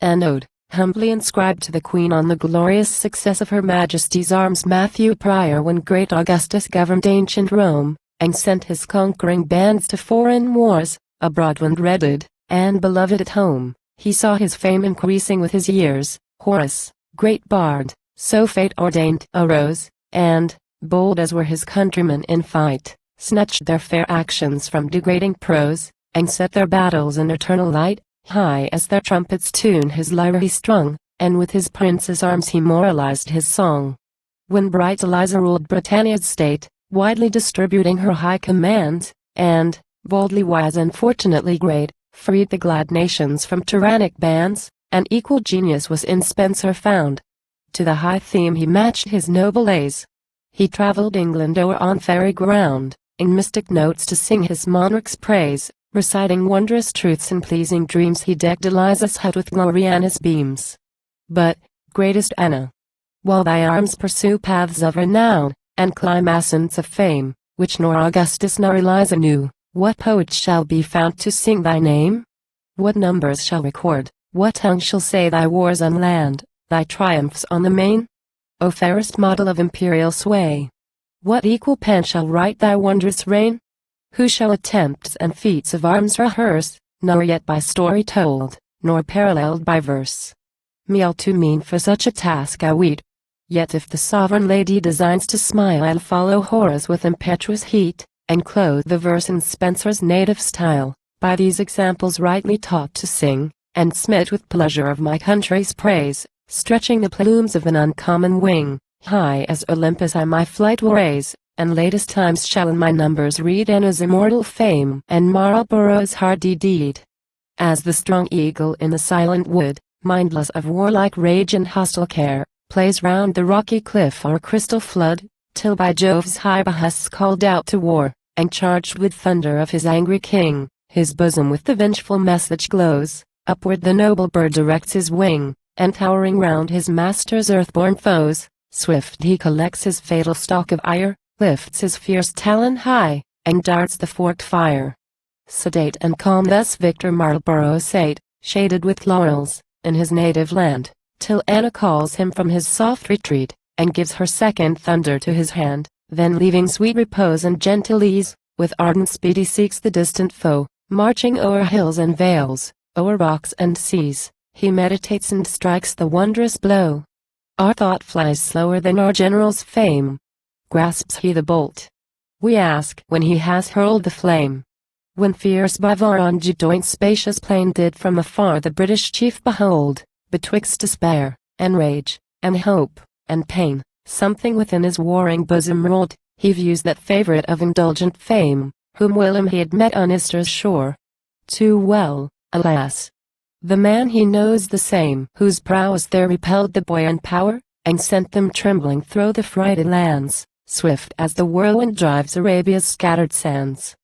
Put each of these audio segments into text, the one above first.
An ode, humbly inscribed to the Queen on the glorious success of her Majesty's arms. Matthew prior, when great Augustus governed ancient Rome, and sent his conquering bands to foreign wars, abroad when dreaded, and beloved at home, he saw his fame increasing with his years. Horace, great bard, so fate ordained, arose, and, bold as were his countrymen in fight, snatched their fair actions from degrading prose, and set their battles in eternal light. High as their trumpets' tune his lyre he strung, and with his prince's arms he moralized his song. When bright Eliza ruled Britannia's state, widely distributing her high commands, and, boldly wise and fortunately great, freed the glad nations from tyrannic bands, an equal genius was in Spenser found. To the high theme he matched his noble lays. He travelled England o'er on fairy ground, in mystic notes to sing his monarch's praise. Reciting wondrous truths and pleasing dreams, he decked Eliza's hut with Gloriana's beams. But, greatest Anna, while thy arms pursue paths of renown, and climb ascents of fame, which nor Augustus nor Eliza knew, what poet shall be found to sing thy name? What numbers shall record, what tongue shall say thy wars on land, thy triumphs on the main? O fairest model of imperial sway! What equal pen shall write thy wondrous reign? Who shall attempts and feats of arms rehearse, nor yet by story told, nor paralleled by verse? Me all too mean for such a task I weet. Yet if the sovereign lady designs to smile, I'll follow Horace with impetuous heat, and clothe the verse in Spenser's native style, by these examples rightly taught to sing, and smit with pleasure of my country's praise, stretching the plumes of an uncommon wing, high as Olympus I my flight will raise. And latest times shall in my numbers read Anna's immortal fame and Marlborough's hardy deed. As the strong eagle in the silent wood, mindless of warlike rage and hostile care, plays round the rocky cliff or crystal flood, till by Jove's high behests called out to war, and charged with thunder of his angry king, his bosom with the vengeful message glows, upward the noble bird directs his wing, and towering round his master's earthborn foes, swift he collects his fatal stalk of ire, lifts his fierce talon high, and darts the forked fire. Sedate and calm thus Victor Marlborough sate, shaded with laurels, in his native land, till Anna calls him from his soft retreat, and gives her second thunder to his hand, then leaving sweet repose and gentle ease, with ardent speed he seeks the distant foe, marching o'er hills and vales, o'er rocks and seas, he meditates and strikes the wondrous blow. Our thought flies slower than our general's fame. Grasps he the bolt? We ask when he has hurled the flame. When fierce Bavor on Judoint's spacious plain did from afar the British chief behold, betwixt despair, and rage, and hope, and pain, something within his warring bosom rolled, he views that favourite of indulgent fame, whom whilom he had met on Ister's shore. Too well, alas! The man he knows the same, whose prowess there repelled the buoyant power, and sent them trembling thro' the frighted lands, swift as the whirlwind drives Arabia's scattered sands.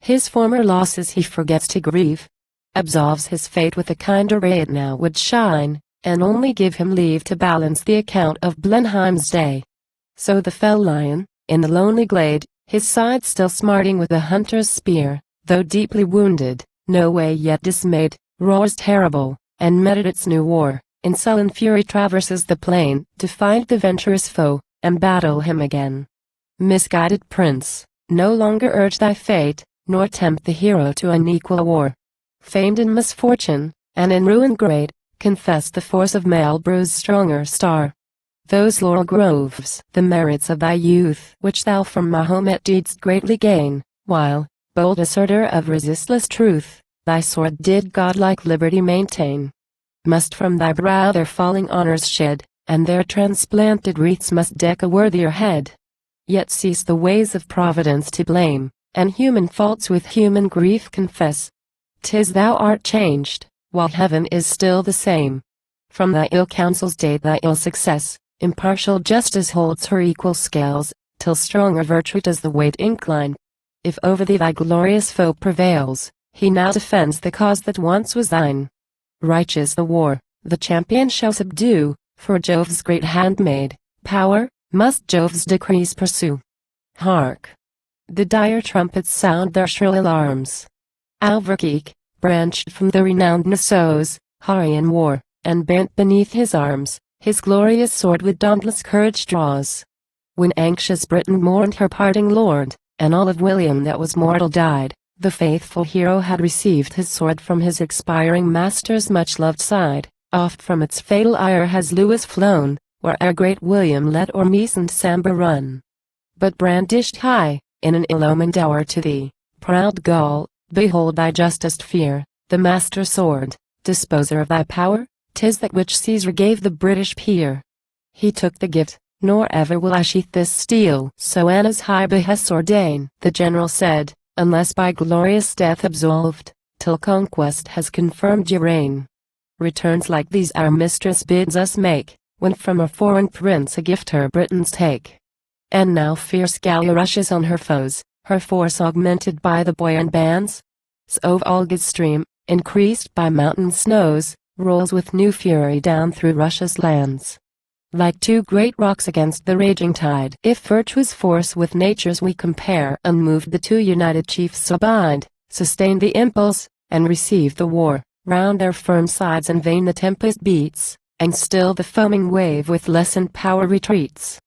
His former losses he forgets to grieve, absolves his fate with a kinder ray it now would shine, and only give him leave to balance the account of Blenheim's day. So the fell lion, in the lonely glade, his side still smarting with the hunter's spear, though deeply wounded, no way yet dismayed, roars terrible, and meditates new war, in sullen fury traverses the plain, to find the venturous foe, and battle him again. Misguided prince, no longer urge thy fate, nor tempt the hero to unequal war. Famed in misfortune, and in ruin great, confess the force of Marlborough's stronger star. Those laurel groves, the merits of thy youth, which thou from Mahomet didst greatly gain, while, bold asserter of resistless truth, thy sword did godlike liberty maintain, must from thy brow their falling honors shed, and their transplanted wreaths must deck a worthier head. Yet cease the ways of Providence to blame, and human faults with human grief confess. 'Tis thou art changed, while heaven is still the same. From thy ill counsels date thy ill success, impartial justice holds her equal scales, till stronger virtue does the weight incline. If over thee thy glorious foe prevails, he now defends the cause that once was thine. Righteous the war, the champion shall subdue, for Jove's great handmaid, power, must Jove's decrees pursue. Hark! The dire trumpets sound their shrill alarms. Alverkeek, branched from the renowned Nassau's, hurry in war, and bent beneath his arms, his glorious sword with dauntless courage draws. When anxious Britain mourned her parting lord, and all of William that was mortal died, the faithful hero had received his sword from his expiring master's much-loved side. Oft from its fatal ire has Lewis flown, where'er great William let Ormuz and Samba run. But brandished high, in an ill-omened hour to thee, proud Gaul, behold thy justest fear, the master sword, disposer of thy power, 'tis that which Caesar gave the British peer. He took the gift, nor ever will I sheath this steel, so Anna's high behests ordain, the general said, unless by glorious death absolved, till conquest has confirmed your reign. Returns like these our mistress bids us make, when from a foreign prince a gift her Britons take. And now fierce Gallia rushes on her foes, her force augmented by the buoyant bands. So Volga's stream, increased by mountain snows, rolls with new fury down through Russia's lands. Like two great rocks against the raging tide, if virtue's force with nature's we compare, unmoved the two united chiefs abide, sustain the impulse, and receive the war. Round their firm sides in vain the tempest beats, and still the foaming wave with lessened power retreats.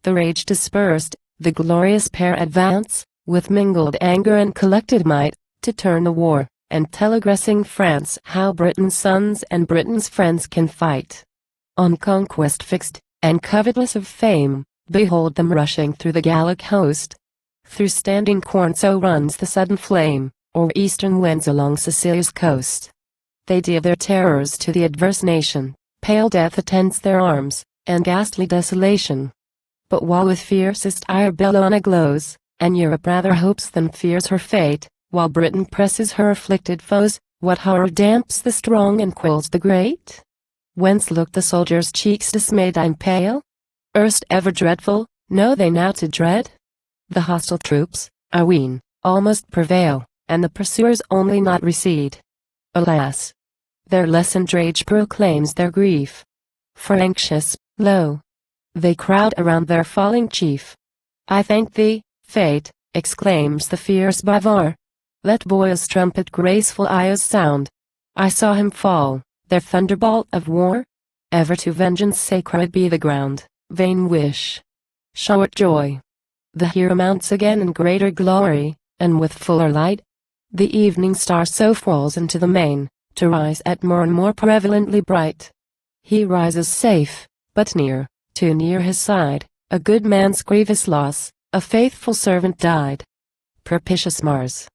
The rage dispersed, the glorious pair advance, with mingled anger and collected might, to turn the war, and tell aggressing France how Britain's sons and Britain's friends can fight. On conquest fixed, and covetless of fame, behold them rushing through the Gallic host. Through standing corn so runs the sudden flame, or eastern winds along Sicilia's coast. They deal their terrors to the adverse nation, pale death attends their arms, and ghastly desolation. But while with fiercest ire Bellona glows, and Europe rather hopes than fears her fate, while Britain presses her afflicted foes, what horror damps the strong and quills the great? Whence look the soldiers' cheeks dismayed and pale? Erst ever dreadful, know they now to dread? The hostile troops, I ween, almost prevail, and the pursuers only not recede. Alas! Their lessened rage proclaims their grief. For anxious, lo! They crowd around their falling chief. I thank thee, fate, exclaims the fierce Bavar. Let Boyle's trumpet graceful Ios sound. I saw him fall, their thunderbolt of war. Ever to vengeance sacred be the ground, vain wish. Short joy. The hero mounts again in greater glory, and with fuller light. The evening star so falls into the main, to rise at more and more prevalently bright. He rises safe, but near, too near his side, a good man's grievous loss, a faithful servant died. Propitious Mars.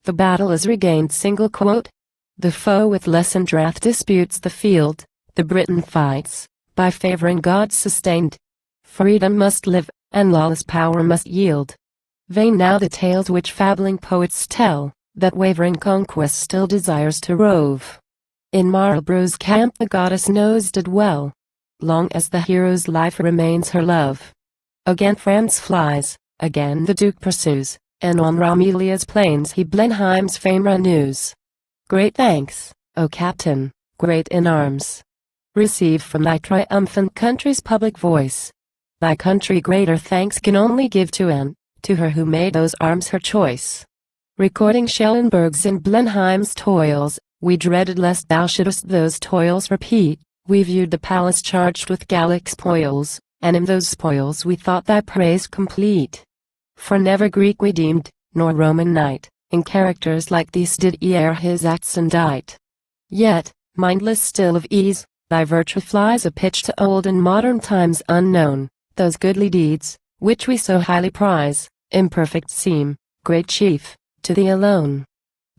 The battle is regained. Single quote. The foe with lessened wrath disputes the field, the Briton fights, by favoring gods sustained. Freedom must live, and lawless power must yield. Vain now the tales which fabbling poets tell, that wavering conquest still desires to rove. In Marlborough's camp the goddess knows did well, long as the hero's life remains her love. Again France flies, again the Duke pursues, and on Romelia's plains he Blenheim's fame renews. Great thanks, O Captain, great in arms. Receive from thy triumphant country's public voice. Thy country greater thanks can only give to Anne, to her who made those arms her choice. Recording Schellenberg's and Blenheim's toils, we dreaded lest thou shouldst those toils repeat. We viewed the palace charged with Gallic spoils, and in those spoils we thought thy praise complete. For never Greek we deemed, nor Roman knight, in characters like these did e'er his acts indict. Yet, mindless still of ease, thy virtue flies a pitch to old and modern times unknown. Those goodly deeds, which we so highly prize, imperfect seem, great chief, to thee alone.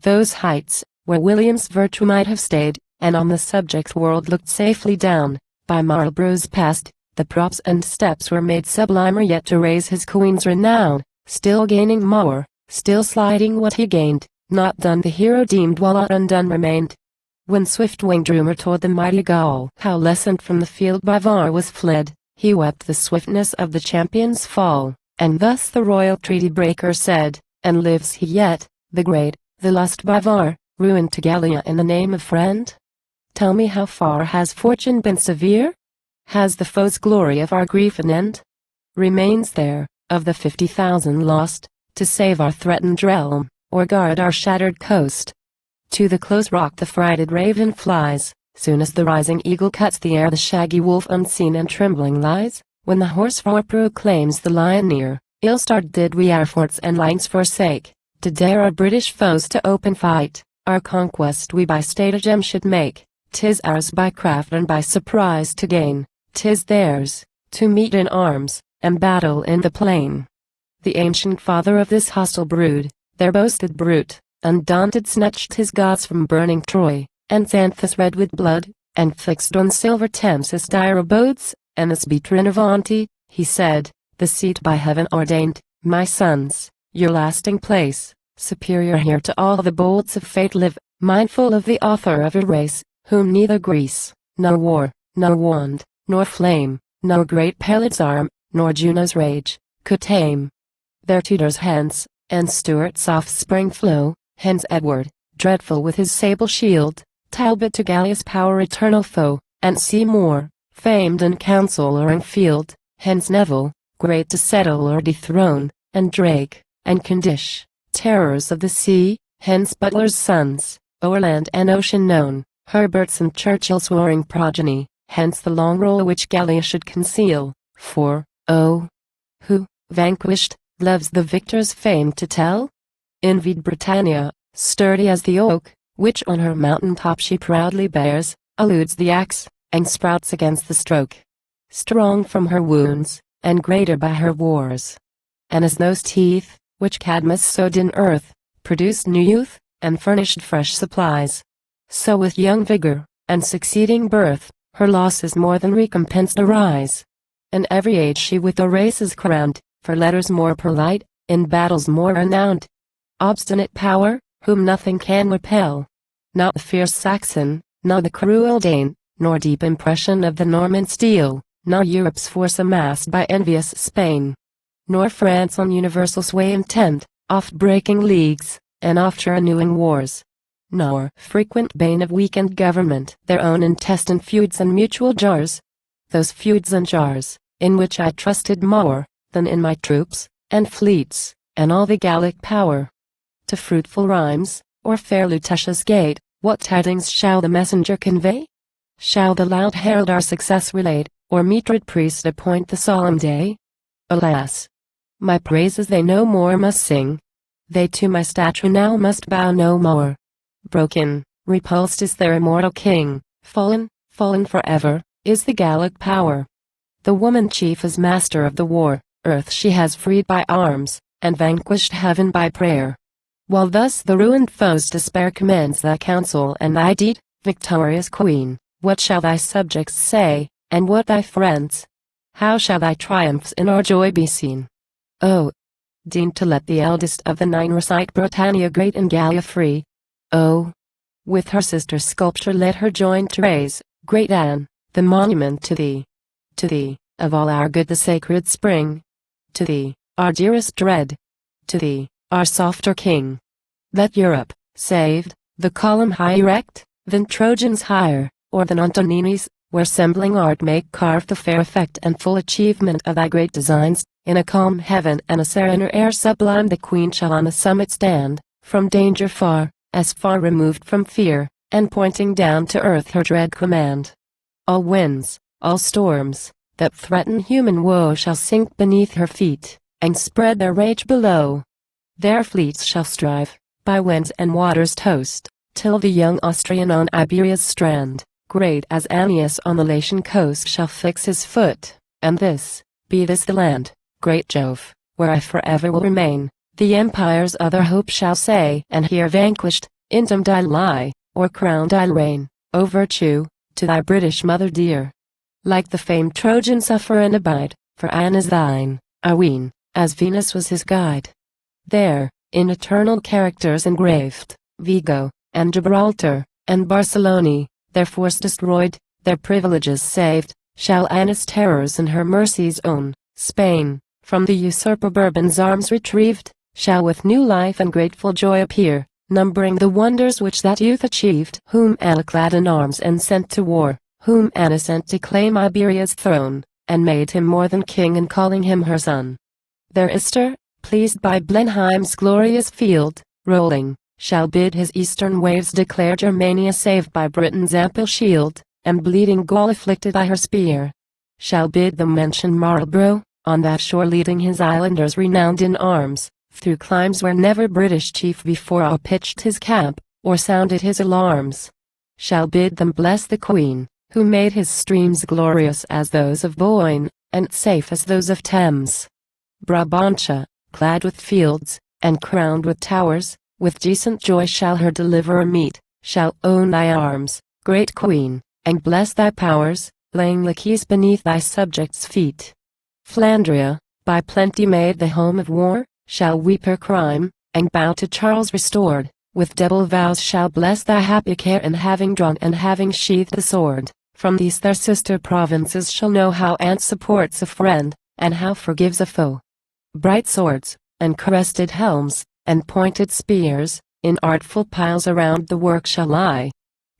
Those heights, where William's virtue might have stayed, and on the subject's world looked safely down, by Marlborough's past, the props and steps were made sublimer yet to raise his queen's renown, still gaining more, still sliding what he gained, not done the hero deemed while aught undone remained. When swift-winged rumor toward the mighty Gaul how lessened from the field Bavar was fled, he wept the swiftness of the champion's fall, and thus the royal treaty breaker said, and lives he yet, the great, the lust Bavar, ruined to Gallia in the name of friend? Tell me how far has fortune been severe? Has the foe's glory of our grief an end? Remains there, of the 50,000 lost, to save our threatened realm, or guard our shattered coast? To the close rock the frighted raven flies, Soon as the rising eagle cuts the air, the shaggy wolf unseen and trembling lies. When the hoarse roar proclaims the lion near, ill-starred did we our forts and lines forsake, to dare our British foes to open fight. Our conquest we by stratagem should make, 'tis ours by craft and by surprise to gain, 'tis theirs, to meet in arms, and battle in the plain. The ancient father of this hostile brood, their boasted brute, undaunted snatched his gods from burning Troy, and Xanthus red with blood, and fixed on silver Thames his dire abodes, and this be Trinovanti, he said, the seat by heaven ordained, my sons, your lasting place, superior here to all the bolts of fate live, mindful of the author of your race, whom neither Greece, nor war, nor wand, nor flame, nor great Pelad's arm, nor Juno's rage, could tame. Their tutors hence, and Stuart's offspring flow, hence Edward, dreadful with his sable shield, Talbot to Gallia's power eternal foe, and Seymour, famed in council or in field, hence Neville, great to settle or dethrone, and Drake, and Candish, terrors of the sea, hence Butler's sons, o'er land and ocean known, Herbert's and Churchill's warring progeny, hence the long roll which Gallia should conceal, for, oh, who, vanquished, loves the victor's fame to tell? Envied Britannia, sturdy as the oak, which on her mountain top she proudly bears, eludes the axe, and sprouts against the stroke. Strong from her wounds, and greater by her wars. And as those teeth, which Cadmus sowed in earth, produced new youth, and furnished fresh supplies, so with young vigor, and succeeding birth, her losses more than recompensed arise. In every age she with the race is crowned, for letters more polite, in battles more renowned. Obstinate power, whom nothing can repel. Not the fierce Saxon, nor the cruel Dane, nor deep impression of the Norman steel, nor Europe's force amassed by envious Spain. Nor France on universal sway intent, oft breaking leagues, and oft renewing wars. Nor frequent bane of weakened government, their own intestine feuds and mutual jars. Those feuds and jars, in which I trusted more, than in my troops, and fleets, and all the Gallic power. To fruitful rhymes, or fair Lutetia's gate, what tidings shall the messenger convey? Shall the loud herald our success relate, or metrid priest appoint the solemn day? Alas! My praises they no more must sing. They to my statue now must bow no more. Broken, repulsed is their immortal king, fallen, fallen forever, is the Gallic power. The woman chief is master of the war, earth she has freed by arms, and vanquished heaven by prayer. While thus the ruined foes despair commends thy counsel and thy deed, victorious queen, what shall thy subjects say, and what thy friends? How shall thy triumphs in our joy be seen? Oh! Deign to let the eldest of the nine recite Britannia great and Gallia free. Oh! With her sister sculpture let her join to raise, great Anne, the monument to thee. To thee, of all our good the sacred spring. To thee, our dearest dread. To thee, our softer king. Let Europe, saved, the column high erect, than Trojans higher, or than Antonini's, where sembling art may carve the fair effect and full achievement of thy great designs, in a calm heaven and a serener air sublime the queen shall on the summit stand, from danger far, as far removed from fear, and pointing down to earth her dread command. All winds, all storms, that threaten human woe shall sink beneath her feet, and spread their rage below. Their fleets shall strive, by winds and waters tossed, till the young Austrian on Iberia's strand, great as Aeneas on the Latian coast shall fix his foot, and this, be this the land, great Jove, where I forever will remain, the empire's other hope shall say, and here vanquished, entombed I lie, or crowned I reign, O virtue, to thy British mother dear. Like the famed Trojan suffer and abide, for Anne is thine, I ween, as Venus was his guide. There, in eternal characters engraved, Vigo, and Gibraltar, and Barcelona, their force destroyed, their privileges saved, shall Anne's terrors and her mercies own. Spain, from the usurper Bourbon's arms retrieved, shall with new life and grateful joy appear, numbering the wonders which that youth achieved, whom Anna clad in arms and sent to war, whom Anna sent to claim Iberia's throne, and made him more than king in calling him her son. Their Ister, pleased by Blenheim's glorious field, rolling, shall bid his eastern waves declare Germania saved by Britain's ample shield, and bleeding Gaul afflicted by her spear. Shall bid them mention Marlborough, on that shore leading his islanders renowned in arms, through climes where never British chief before pitched his camp, or sounded his alarms. Shall bid them bless the Queen, who made his streams glorious as those of Boyne, and safe as those of Thames. Brabantia, clad with fields, and crowned with towers, with decent joy shall her deliverer meet, shall own thy arms, great Queen, and bless thy powers, laying the keys beneath thy subjects' feet. Flandria, by plenty made the home of war, shall weep her crime, and bow to Charles restored, with double vows shall bless thy happy care in having drawn and having sheathed the sword. From these their sister provinces shall know how aunt supports a friend, and how forgives a foe. Bright swords, and crested helms, and pointed spears, in artful piles around the work shall lie.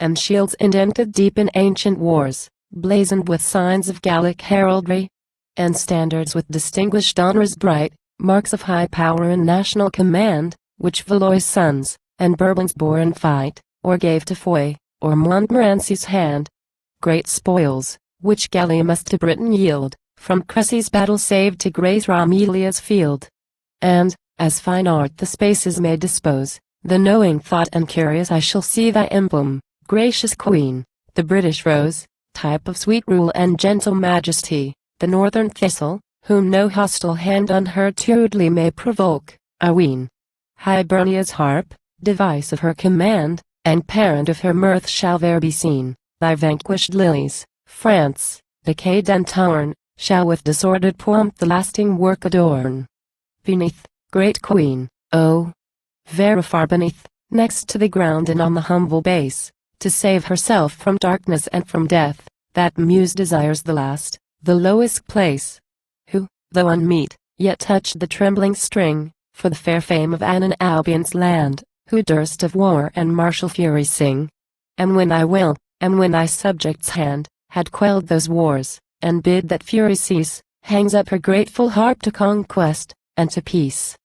And shields indented deep in ancient wars, blazoned with signs of Gallic heraldry. And standards with distinguished honors bright, marks of high power and national command, which Valois' sons, and Bourbons bore in fight, or gave to Foy, or Montmorency's hand. Great spoils, which Gallia must to Britain yield, from Crecy's battle saved to great Ramilia's field. And, as fine art the spaces may dispose, the knowing thought and curious I shall see thy emblem, gracious Queen, the British rose, type of sweet rule and gentle majesty, the northern thistle, whom no hostile hand unheard too rudely may provoke, I ween. Hibernia's harp, device of her command, and parent of her mirth shall there be seen. Thy vanquished lilies, France, decayed and torn, shall with disordered pomp the lasting work adorn. Beneath, great Queen, oh, very far beneath, next to the ground and on the humble base, to save herself from darkness and from death, that muse desires the last, the lowest place. Who, though unmeet, yet touched the trembling string, for the fair fame of Anne and Albion's land, who durst of war and martial fury sing. And when thy will, and when thy subjects' hand, had quelled those wars, and bid that fury cease, hangs up her grateful harp to conquest, and to peace.